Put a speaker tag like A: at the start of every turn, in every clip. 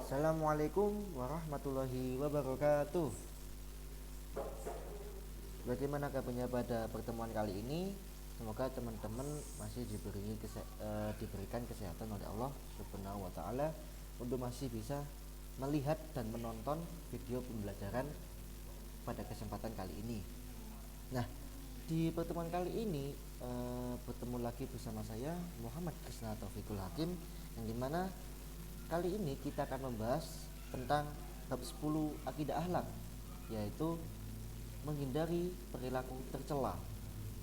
A: Assalamualaikum warahmatullahi wabarakatuh. Bagaimana kabarnya pada pertemuan kali ini? Semoga teman-teman masih diberikan kesehatan oleh Allah Subhanahu wa taala untuk masih bisa melihat dan menonton video pembelajaran pada kesempatan kali ini. Nah, di pertemuan kali ini bertemu lagi bersama saya Muhammad Krisna Taufikul Hakim, yang dimana kali ini kita akan membahas tentang bab 10 akidah akhlak, yaitu menghindari perilaku tercela,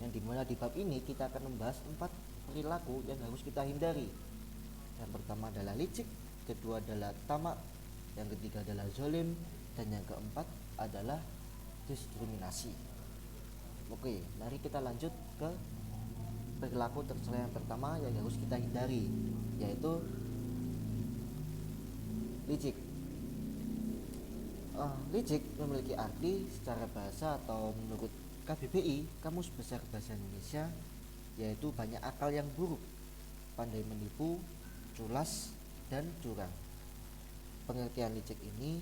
A: yang dimana di bab ini kita akan membahas 4 perilaku yang harus kita hindari. Yang pertama adalah licik, kedua adalah tamak, yang ketiga adalah zalim, dan yang keempat adalah diskriminasi. Oke, mari kita lanjut ke perilaku tercela yang pertama yang harus kita hindari, yaitu licik. Licik memiliki arti secara bahasa atau menurut KBBI, Kamus Besar Bahasa Indonesia, yaitu banyak akal yang buruk, pandai menipu, culas, dan curang. Pengertian licik ini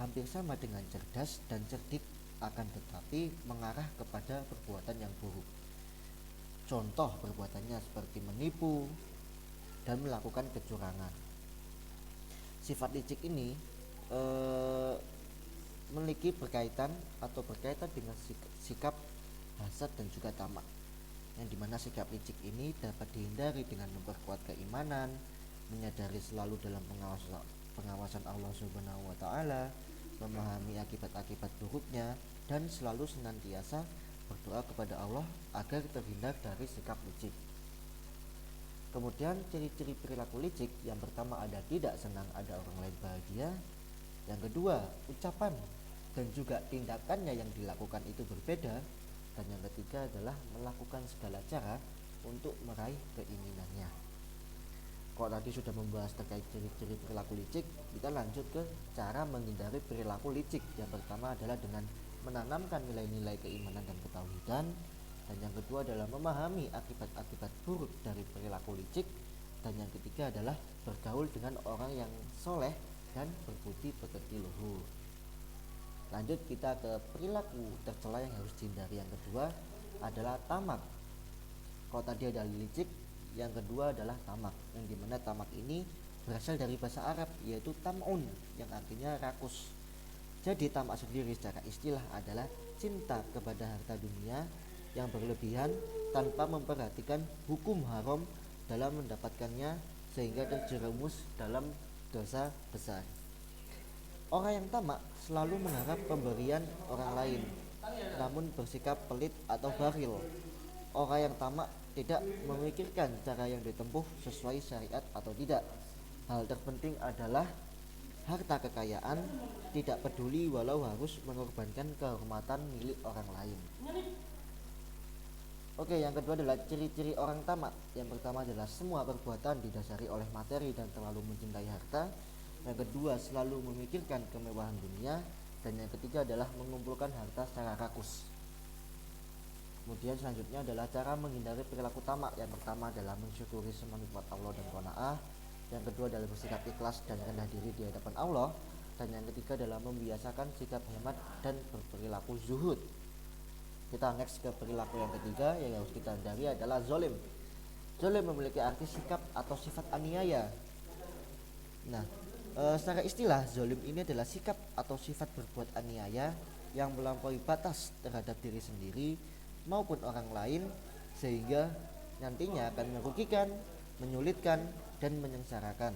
A: hampir sama dengan cerdas dan cerdik, akan tetapi mengarah kepada perbuatan yang buruk. Contoh perbuatannya seperti menipu dan melakukan kecurangan. Sifat licik ini memiliki berkaitan dengan sikap hasad dan juga tamak, yang dimana sikap licik ini dapat dihindari dengan memperkuat keimanan, menyadari selalu dalam pengawasan Allah Subhanahu wa taala, memahami akibat-akibat buruknya, dan selalu senantiasa berdoa kepada Allah agar terhindar dari sikap licik. Kemudian ciri-ciri perilaku licik, yang pertama ada tidak senang ada orang lain bahagia. Yang kedua, ucapan dan juga tindakannya yang dilakukan itu berbeda. Dan yang ketiga adalah melakukan segala cara untuk meraih keinginannya. Kalau tadi sudah membahas terkait ciri-ciri perilaku licik, kita lanjut ke cara menghindari perilaku licik. Yang pertama adalah dengan menanamkan nilai-nilai keimanan dan ketauhidan. Dan yang kedua adalah memahami akibat-akibat buruk dari perilaku licik. Dan yang ketiga adalah bergaul dengan orang yang soleh dan berbudi pekerti luhur. Lanjut kita ke perilaku tercela yang harus dihindari. Yang kedua adalah tamak. Kalau tadi ada licik, yang kedua adalah tamak, yang dimana tamak ini berasal dari bahasa Arab, yaitu tam'un, yang artinya rakus. Jadi tamak sendiri secara istilah adalah cinta kepada harta dunia yang berlebihan tanpa memperhatikan hukum haram dalam mendapatkannya, sehingga terjerumus dalam dosa besar. Orang yang tamak selalu mengharap pemberian orang lain, namun bersikap pelit atau bakhil. Orang yang tamak tidak memikirkan cara yang ditempuh sesuai syariat atau tidak. Hal terpenting adalah harta kekayaan, tidak peduli walau harus mengorbankan kehormatan milik orang lain. Oke, yang kedua adalah ciri-ciri orang tamak. Yang pertama adalah semua perbuatan didasari oleh materi dan terlalu mencintai harta. Yang kedua, selalu memikirkan kemewahan dunia. Dan yang ketiga adalah mengumpulkan harta secara rakus. Kemudian selanjutnya adalah cara menghindari perilaku tamak. Yang pertama adalah mensyukuri semua nikmat Allah dan qanaah. Yang kedua adalah bersikap ikhlas dan rendah diri di hadapan Allah. Dan yang ketiga adalah membiasakan sikap hemat dan berperilaku zuhud. Kita next ke perilaku yang ketiga yang harus kita hindari adalah zalim. Zalim memiliki arti sikap atau sifat aniaya. Nah, secara istilah zalim ini adalah sikap atau sifat berbuat aniaya yang melampaui batas terhadap diri sendiri maupun orang lain, sehingga nantinya akan merugikan, menyulitkan, dan menyengsarakan.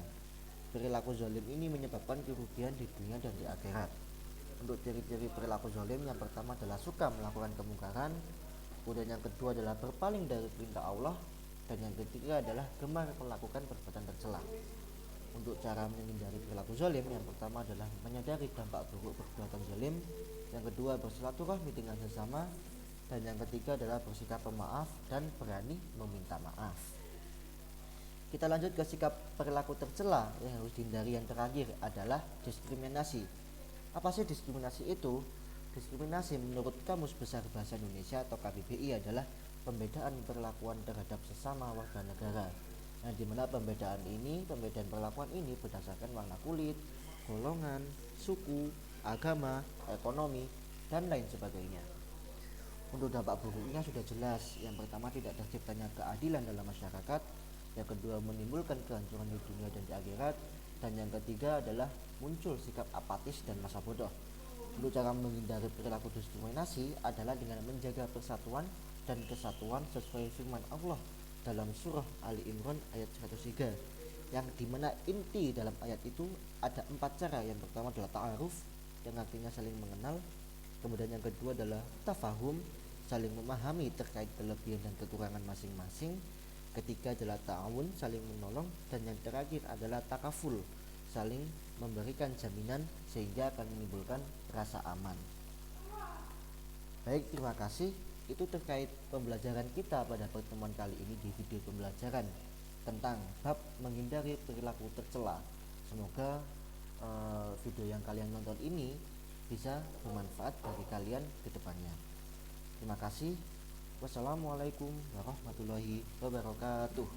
A: Perilaku zalim ini menyebabkan kerugian di dunia dan di akhirat. Untuk ciri-ciri perilaku zalim, yang pertama adalah suka melakukan kemungkaran, kemudian yang kedua adalah berpaling dari perintah Allah, dan yang ketiga adalah gemar melakukan perbuatan tercela. Untuk cara menghindari perilaku zalim, yang pertama adalah menyadari dampak buruk perbuatan zalim, yang kedua bersilaturahmi dengan sesama, dan yang ketiga adalah bersikap pemaaf dan berani meminta maaf. Kita lanjut ke sikap perilaku tercela yang harus dihindari. Yang terakhir adalah diskriminasi. Apa sih diskriminasi itu? Diskriminasi menurut Kamus Besar Bahasa Indonesia atau KBBI adalah pembedaan perlakuan terhadap sesama warga negara. Nah, dimana pembedaan perlakuan ini berdasarkan warna kulit, golongan, suku, agama, ekonomi, dan lain sebagainya. Untuk dampak buruknya sudah jelas. Yang pertama, tidak terciptanya keadilan dalam masyarakat. Yang kedua, menimbulkan kehancuran di dunia dan di akhirat. Dan yang ketiga adalah muncul sikap apatis dan masa bodoh. Untuk cara menghindari perilaku diskriminasi adalah dengan menjaga persatuan dan kesatuan sesuai firman Allah dalam surah Ali Imran ayat 103, yang dimana inti dalam ayat itu ada 4 cara. Yang pertama adalah ta'aruf, yang artinya saling mengenal. Kemudian yang kedua adalah tafahum, saling memahami terkait kelebihan dan kekurangan masing-masing. Ketiga adalah ta'awun, saling menolong. Dan yang terakhir adalah takaful, saling memberikan jaminan sehingga akan menimbulkan rasa aman. Baik, terima kasih. Itu terkait pembelajaran kita pada pertemuan kali ini di video pembelajaran tentang bab menghindari perilaku tercela. Semoga video yang kalian nonton ini bisa bermanfaat bagi kalian ke depannya. Terima kasih. Wassalamualaikum warahmatullahi wabarakatuh.